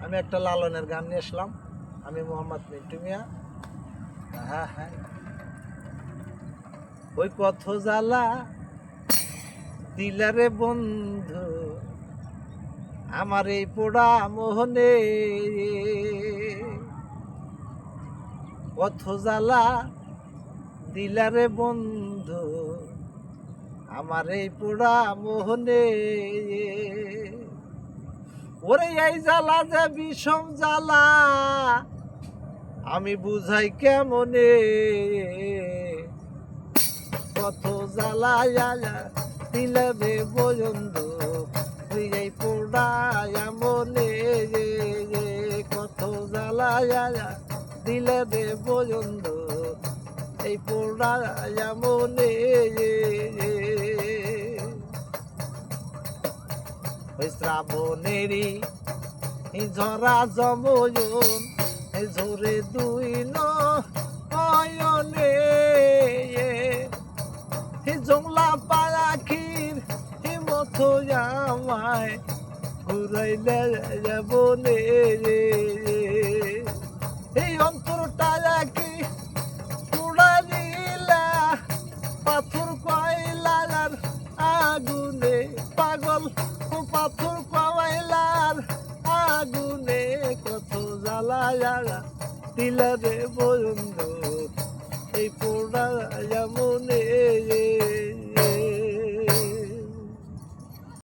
আমি একটা লালনের গান নিয়ে আসলাম। আমি মোহাম্মদ মিন্টু মিয়া। হ্যাঁ হ্যাঁ, ওই কত জ্বালা দিলারে বন্ধু আমার এই পোড়া মোহনে, কত জ্বালা দিলারে বন্ধু আমার এই পোড়া মোহনে। ওরে এই জ্বালা যে বিষম জ্বালা আমি বুঝাই কেমনে, কত জ্বালা দিলে রে বন্ধু তুই এই পোড়ায়া মনে, কত জ্বালা দিলে রে বন্ধু এই পোড়ায়া মনে। ওই শ্রাবণেরই ঝরা জময়ন ঝরে দুই নয়নে, জংলা পাখির মতো আমায় ঘুরাইলে যাবনে, এই অন্তরটা কি পোড়া দিলা পাথর কয়লার আগুনে, পাগল পাথর কয়লার আগুনে, কত জ্বালা দিলা রে বন্ধু এই পোড়া মনে।